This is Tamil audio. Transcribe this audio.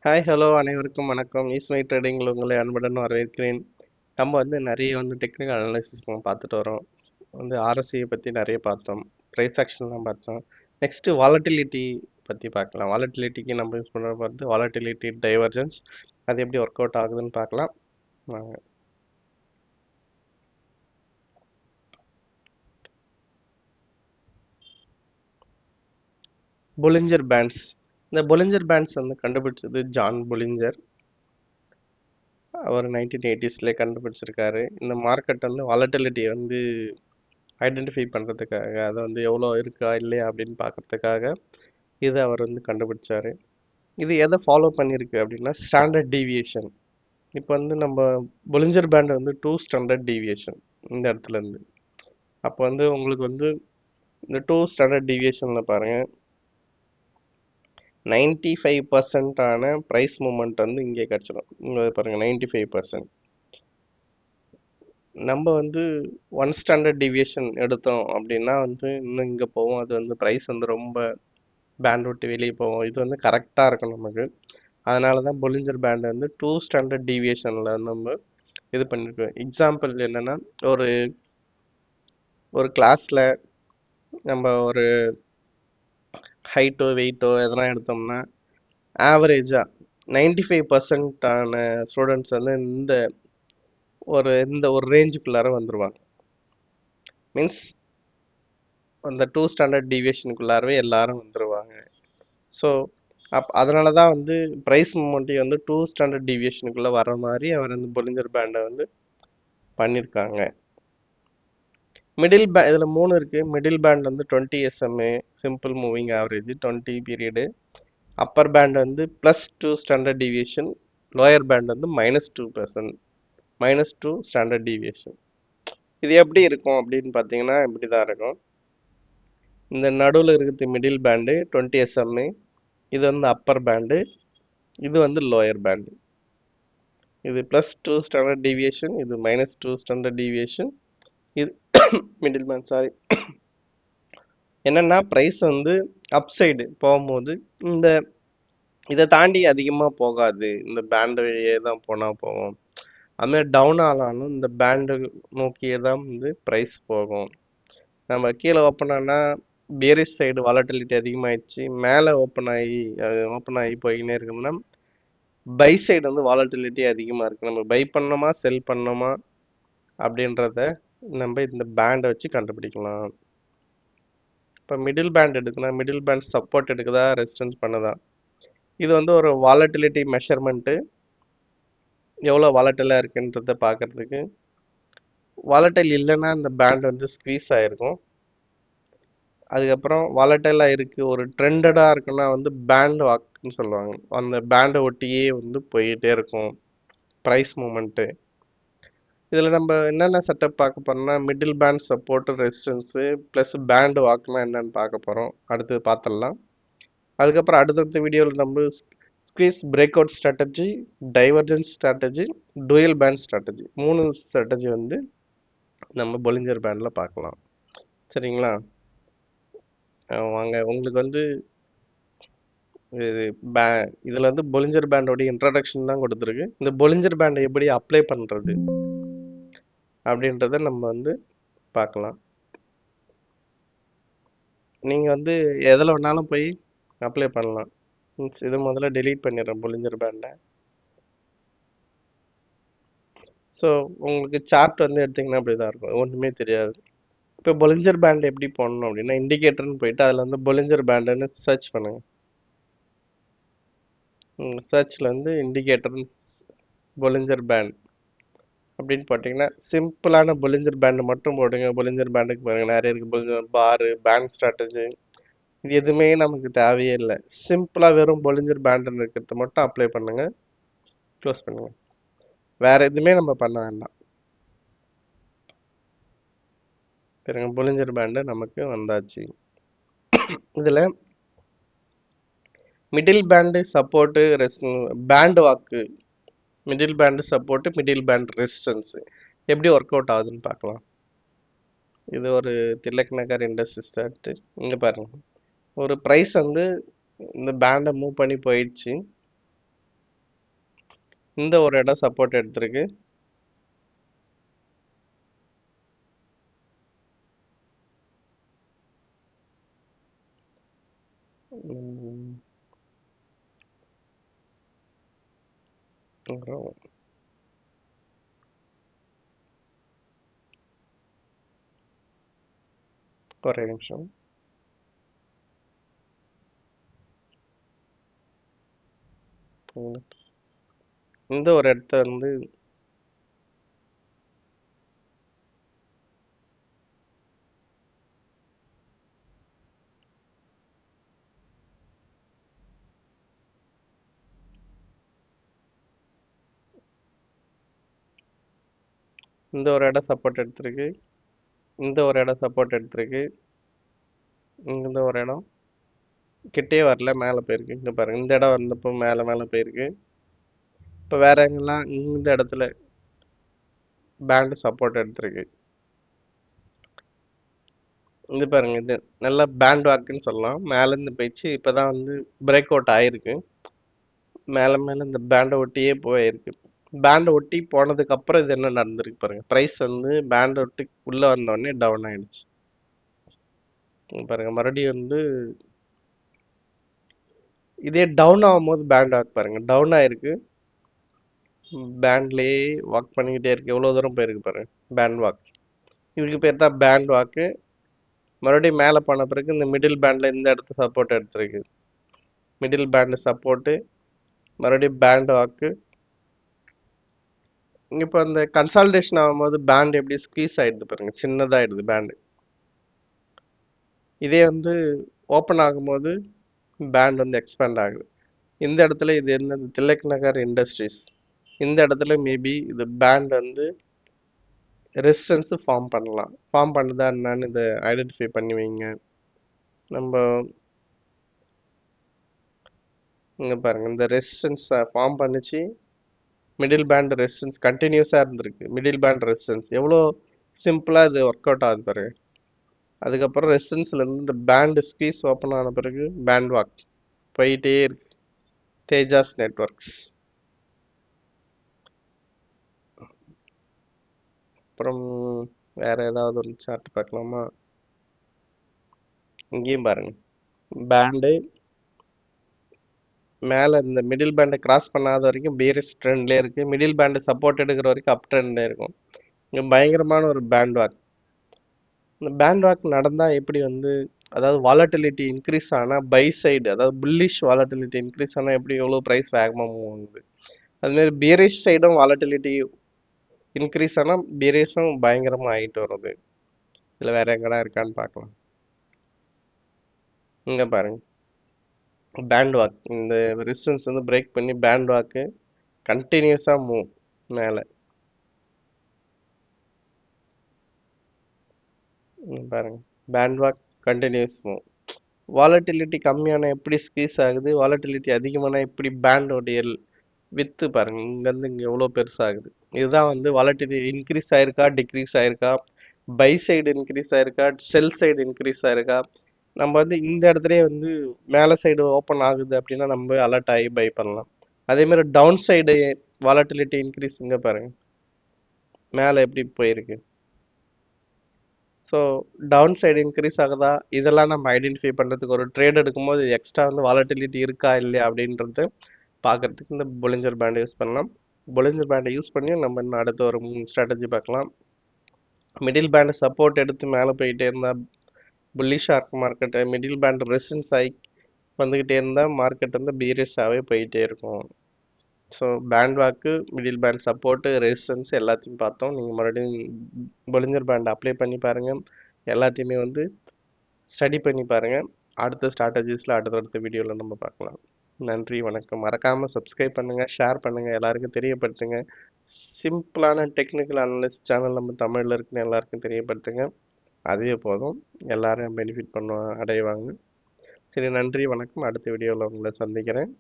ஹாய் ஹலோ அனைவருக்கும் வணக்கம். ஈஸ்மை ட்ரேடிங்கில் உங்களை அன்புடன் வரவேற்கிறேன். நம்ம நிறைய டெக்னிக்கல் அனாலிசிஸ் பார்த்துட்டு வரோம். ஆர்எஸ்சியை பற்றி நிறைய பார்த்தோம். ப்ரைஸ் ஆக்ஷன்லாம் பார்த்தோம். நெக்ஸ்ட்டு வாலட்டிலிட்டி பற்றி பார்க்கலாம். வாலட்டிலிட்டிக்கு நம்ம யூஸ் பண்ணுற வாலட்டிலிட்டி டைவர்ஜன்ஸ் அது எப்படி ஒர்க் அவுட் ஆகுதுன்னு பார்க்கலாம் வாங்க. Bollinger bands. இந்த பொலிஞ்சர் பேண்ட்ஸ் கண்டுபிடிச்சது ஜான் பொலிஞ்சர். அவர் 1980s கண்டுபிடிச்சிருக்காரு. இந்த மார்க்கெட் வாலட்டிலிட்டி ஐடென்டிஃபை பண்ணுறதுக்காக அதை எவ்வளோ இருக்கா இல்லையா அப்படின்னு பார்க்கறதுக்காக இதை அவர் கண்டுபிடிச்சாரு. இது எதை ஃபாலோ பண்ணியிருக்கு அப்படின்னா ஸ்டாண்டர்ட் டீவியேஷன். இப்போ நம்ம பொலிஞ்சர் பேண்ட் 2 ஸ்டாண்டர்ட் டீவியேஷன் இந்த இடத்துல இருந்து. அப்போ உங்களுக்கு இந்த 2 ஸ்டாண்டர்ட் டீவியேஷனில் பாருங்கள் 95% ப்ரைஸ் மூமெண்ட் இங்கே கிடச்சிடும். இங்கே பாருங்கள் 95%. நம்ம 1 ஸ்டாண்டர்ட் டிவியேஷன் எடுத்தோம் அப்படின்னா இன்னும் இங்கே போவோம். அது ப்ரைஸ் ரொம்ப பேண்ட் விட்டு வெளியே போவோம். இது கரெக்டாக இருக்கும் நமக்கு. அதனால தான் பொலிஞ்சர் பேண்ட் 2 ஸ்டாண்டர்ட் டீவியேஷனில் நம்ம இது பண்ணியிருக்கோம். எக்ஸாம்பிள் என்னென்னா ஒரு ஒரு கிளாஸில் நம்ம ஒரு ஹைட்டோ வெயிட்டோ எதனா எடுத்தோம்னா ஆவரேஜாக 95% ஸ்டூடெண்ட்ஸ் இந்த ஒரு ரேஞ்சுக்குள்ளார வந்துடுவாங்க. மீன்ஸ் அந்த 2 ஸ்டாண்டர்ட் டீவியேஷனுக்குள்ளாரவே எல்லாரும் வந்துடுவாங்க. ஸோ அதனால தான் ப்ரைஸ் மூமெண்ட்டை 2 ஸ்டாண்டர்ட் டீவியேஷனுக்குள்ளே வர மாதிரி அவர் பொலிஞ்சர் பேண்டை பண்ணியிருக்காங்க. மிடில் இதில் 3 இருக்குது. Middle band 20 SMA simple moving average 20 period. Upper band +2 standard deviation. Lower band -2%, -2 standard deviation. இது எப்படி இருக்கும் அப்படின்னு பார்த்தீங்கன்னா இப்படி தான் இருக்கும். இந்த நடுவில் இருக்கிறது மிடில் பேண்டு 20 SMA. இது அப்பர் பேண்டு. இது லோயர் பேண்டு. இது +2 ஸ்டாண்டர்ட் டீவியேஷன். இது -2 ஸ்டாண்டர்ட் டீவியேஷன். இது மிடில் பேண்ட். சாரி, என்னென்னா ப்ரைஸ் அப்சைடு போகும்போது இதை தாண்டி அதிகமாக போகாது. இந்த பேண்டு வழியே தான் போனால் போகும். அதுமாதிரி டவுன் ஆனாலும் இந்த பேண்டு நோக்கியே தான் ப்ரைஸ் போகும். நம்ம கீழே ஓப்பன் ஆனால் பியரிஷ் சைடு வாலட்டிலிட்டி அதிகமாகிடுச்சு. மேலே ஓப்பன் ஆகி போய்கினே இருக்கோம்னா பை சைடு வாலட்டிலிட்டி அதிகமாக இருக்குது. நம்ம பை பண்ணோமா செல் பண்ணோமா அப்படின்றத நம்ம இந்த பேண்டை வச்சு கண்டுபிடிக்கலாம். இப்போ மிடில் பேண்ட் எடுக்கணும். மிடில் பேண்ட் சப்போர்ட் எடுக்குதா ரெசிஸ்டன்ஸ் பண்ணுதா? இது ஒரு வாலட்டிலிட்டி மெஷர்மெண்ட்டு. எவ்வளோ வாலட்டிலாக இருக்குன்றத பார்க்குறதுக்கு. வாலட்டைல் இல்லைன்னா இந்த பேண்ட் ஸ்க்வீஸ் ஆகிருக்கும். அதுக்கப்புறம் வாலட்டைலாக இருக்குது ஒரு ட்ரெண்டடாக இருக்குன்னா பேண்ட் வாக்குன்னு சொல்லுவாங்க. அந்த பேண்டை ஒட்டியே போயிட்டே இருக்கும் ப்ரைஸ் மூமெண்ட்டு. இதில் நம்ம என்னென்ன செட்டப் பார்க்க போகிறோம்னா middle band support resistance plus band வாக்குனா என்னென்னு பார்க்க போகிறோம். அடுத்து பார்த்துடலாம். அதுக்கப்புறம் அடுத்தடுத்த வீடியோவில் நம்ம squeeze break out strategy, divergence strategy, dual band strategy 3 strategy நம்ம பொலிஞ்சர் பேண்டில் பார்க்கலாம். சரிங்களா? வாங்க உங்களுக்கு இது இதில் பொலிஞ்சர் பேண்டோடைய இன்ட்ரடக்ஷன் தான் கொடுத்துருக்கு. இந்த பொலிஞ்சர் பேண்டை எப்படி அப்ளை பண்ணுறது அப்படின்றத நம்ம பார்க்கலாம். நீங்கள் எதில் வேணாலும் போய் அப்ளை பண்ணலாம். இது முதல்ல டெலீட் பண்ணிடுறேன் பொலிஞ்சர் பேண்டை. ஸோ உங்களுக்கு சார்ட் எடுத்திங்கன்னா அப்படி தான் இருக்கும். ஒன்றுமே தெரியாது. இப்போ பொலிஞ்சர் பேண்ட் எப்படி போடணும் அப்படின்னா இண்டிகேட்டர்னு போயிட்டு அதில் பொலிஞ்சர் பேண்டுன்னு சர்ச் பண்ணுங்கள். சர்ச்சில் இண்டிகேட்டர் பொலிஞ்சர் பேண்ட் அப்படின்னு போட்டிங்கன்னா சிம்பிளான பொலிஞ்சர் பேண்டு மட்டும் போடுங்க. பொலிஞ்சர் பேண்டுக்கு பாருங்கள் நிறைய இருக்குது. பொலிஞ்சர் பாரு, பேண்ட் ஸ்ட்ராட்டஜி, இது எதுவுமே நமக்கு தேவையே இல்லை. சிம்பிளாக வெறும் பொலிஞ்சர் பேண்டுன்னு இருக்கிறத மட்டும் அப்ளை பண்ணுங்கள். க்ளோஸ் பண்ணுங்கள். வேறு எதுவுமே நம்ம பண்ண வேண்டாம். பாருங்க பொலிஞ்சர் பேண்டு நமக்கு வந்தாச்சு. இதில் middle band support band walk, middle band support, middle band resistance எப்படி ஒர்க் அவுட் ஆகுதுன்னு பார்க்கலாம். இது ஒரு திலக் நகர் இண்டஸ்ட்ரி ஸ்டார்ட்டு. இங்கே பாருங்கள் ஒரு ப்ரைஸ் இந்த பேண்டை மூவ் பண்ணி போயிடுச்சு. இந்த ஒரு இடம் சப்போர்ட் எடுத்திருக்கு. ம், அப்புறம் ஒரே நிமிஷம். ம், இந்த ஒரு இடத்த வந்து இந்த ஒரு இடம் சப்போர்ட் எடுத்திருக்கு. இந்த ஒரு இடம் சப்போர்ட் எடுத்திருக்கு. இந்த ஒரு இடம் கிட்டே வரல, மேலே போயிருக்கு. இங்க பாருங்க, இந்த இடம் வந்தப்போ மேலே மேலே போயிருக்கு. இப்போ வேற எங்கெல்லாம் இந்த இடத்துல பேண்ட் சப்போர்ட் எடுத்திருக்கு. இது பாருங்க, இது நல்லா பேண்ட் வாக்குன்னு சொல்லலாம். மேலேருந்து போயிடுச்சு, இப்போதான் வந்து பிரேக் அவுட் ஆயிருக்கு. மேலே மேலே இந்த பேண்டை ஒட்டியே போயிருக்கு. பேண்டை ஒட்டி போனதுக்கு அப்புறம் இது என்ன நடந்திருக்கு பாருங்க. ப்ரைஸ் வந்து பேண்டை ஒட்டி உள்ள வந்தோடனே டவுன் ஆயிடுச்சு. இங்க பாருங்க, மறுபடியும் வந்து இதே டவுன் ஆகும்போது பேண்ட் வாக் பாருங்க, டவுன் ஆயிருக்கு. பேண்ட்லயே வாக் பண்ணிக்கிட்டே இருக்கு. எவ்வளவு தூரம் போயிருக்கு பாருங்க, பேண்ட் வாக். இதுக்கு பேர் தான் பேண்ட் வாக்கு. மறுபடியும் மேலே போன பிறகு இந்த மிடில் பேண்ட்ல இந்த இடத்த சப்போர்ட் எடுத்திருக்கு. மிடில் பேண்ட் சப்போர்ட்டு, மறுபடியும் பேண்ட் வாக்கு. இப்போ அந்த கன்சால்டேஷன் ஆகும்போது பேண்ட் எப்படி ஸ்குவீஸ் ஆயிடுது பாருங்க, சின்னதாயிடுது பேண்ட். இதே வந்து ஓப்பன் ஆகும்போது பேண்ட் வந்து எக்ஸ்பேண்ட் ஆகுது. இந்த இடத்துல இது என்ன, திலக் நகர் இண்டஸ்ட்ரீஸ். இந்த இடத்துல மேபி இது பேண்ட் வந்து ரெசிஸ்டன்ஸ் ஃபார்ம் பண்ணலாம். ஃபார்ம் பண்ணுதா என்னன்னு இதை ஐடென்டிஃபை பண்ணி வைங்க. நம்ம இங்க பாருங்க, இந்த ரெசிஸ்டன்ஸ் ஃபார்ம் பண்ணிச்சு. மிடில் பேண்ட் ரெசிஸ்டன்ஸ் கண்டினியூஸாக இருந்திருக்கு. மிடில் பேண்ட் ரெசிஸ்டன்ஸ் எவ்வளோ சிம்பிளாக இது ஒர்க் அவுட் ஆகுது பாருங்க. அதுக்கப்புறம் ரெசிஸ்டன்ஸ்ல இருந்து இந்த பேண்ட் ஸ்குவீஸ் ஓப்பன் ஆன பிறகு பேண்ட் வாக் போயிட்டே இருக்கு. தேஜாஸ் நெட்வொர்க்ஸ். அப்புறம் வேற ஏதாவது ஒரு சார்ட் பார்க்கலாமா? இங்கேயும் பாருங்க, பேண்டு மேலே இந்த மிடில் பேண்டை கிராஸ் பண்ணாத வரைக்கும் பீரிஷ் ட்ரெண்ட்லேயே இருக்கு. மிடில் பேண்டு சப்போர்ட் எடுக்கிற வரைக்கும் அப் ட்ரெண்ட்லேயே இருக்கும். இங்கே பயங்கரமான ஒரு பேண்ட் வாக். இந்த பேண்ட் வாக் நடந்தா எப்படி வந்து, அதாவது வாலட்டிலிட்டி இன்க்ரீஸ் ஆனா பை சைடு, அதாவது புல்லிஷ் வாலட்டிலிட்டி இன்க்ரீஸ் ஆனா எப்படி எவ்வளோ ப்ரைஸ் வேகமாக மூவ் ஆகுது, அதுமாரி பியரிஷ் சைடும் வாலட்டிலிட்டி இன்க்ரீஸ் ஆனா பியரிஷும் பயங்கரமா ஆகிட்டு வருது. இதுல வேற எங்கடா இருக்கான்னு பார்க்கலாம். இங்க பாருங்க, பேண்ட் வாக். இந்த ரெசிஸ்டன்ஸ் வந்து பிரேக் பண்ணி பேண்ட் வாக்கு கண்டினியூஸா மூவ் மேலே. இங்க பாருங்க, band walk continues move. Volatility கம்மியான எப்படி ஸ்queeze ஆகுது, வாலட்டிலிட்டி அதிகமான எப்படி பேண்டோடைய வித்து பாருங்க, இங்கேருந்து இங்கே எவ்வளோ பெருசாகுது. இதுதான் வந்து வாலட்டிலிட்டி இன்க்ரீஸ் ஆயிருக்கா டிக்ரீஸ் ஆயிருக்கா, பை சைடு இன்க்ரீஸ் ஆயிருக்கா செல் சைடு இன்க்ரீஸ் ஆயிருக்கா. நம்ம வந்து இந்த இடத்துலயே வந்து மேலே சைடு ஓப்பன் ஆகுது அப்படின்னா நம்ம அலர்ட் ஆகி பை பண்ணலாம். அதே மாதிரி டவுன் சைடு வாலட்டிலிட்டி இன்க்ரீஸ் இங்க பாருங்க, மேலே எப்படி போயிருக்கு. ஸோ டவுன் சைடு இன்க்ரீஸ் ஆகுதா, இதெல்லாம் நம்ம ஐடென்டிஃபை பண்ணுறதுக்கு ஒரு ட்ரேட் எடுக்கும்போது எக்ஸ்ட்ரா வந்து வாலட்டிலிட்டி இருக்கா இல்லையா அப்படின்றது பார்க்கறதுக்கு இந்த பொலிஞ்சர் பேண்டை யூஸ் பண்ணலாம். பொலிஞ்சர் பேண்டை யூஸ் பண்ணி நம்ம இன்னும் அடுத்த ஒரு 3 ஸ்ட்ராட்டஜி பார்க்கலாம். மிடில் பேண்ட் சப்போர்ட் எடுத்து மேலே போயிட்டே இருந்தால் புல்லிஷாக இருக்கும் மார்க்கெட்டு. மிடில் பேண்ட் ரெசிஸ்டன்ஸ் ஆகி வந்துக்கிட்டே இருந்தால் மார்க்கெட் வந்து பீரிஷாகவே போயிட்டே இருக்கும். ஸோ பேண்ட் வாக்கு, மிடில் பேண்ட் சப்போர்ட்டு, ரெசிஸ்டன்ஸ் எல்லாத்தையும் பார்த்தோம். நீங்கள் மறுபடியும் பொலிஞ்சர் பேண்ட் அப்ளை பண்ணி பாருங்கள். எல்லாத்தையுமே வந்து ஸ்டடி பண்ணி பாருங்கள். அடுத்த ஸ்ட்ராட்டஜிஸில் அடுத்தடுத்த வீடியோவில் நம்ம பார்க்கலாம். நன்றி, வணக்கம். மறக்காமல் சப்ஸ்கிரைப் பண்ணுங்கள், ஷேர் பண்ணுங்கள், எல்லாருக்கும் தெரியப்படுத்துங்க. சிம்பிளான டெக்னிக்கல் அனலிஸ்ட் சேனல் நம்ம தமிழில் இருக்குன்னு எல்லாருக்கும் தெரியப்படுத்துங்க. அதுவே போதும், எல்லாரும் பெனிஃபிட் அடைவாங்க. சரி, நன்றி, வணக்கம். அடுத்த வீடியோவில் உங்களை சந்திக்கிறேன்.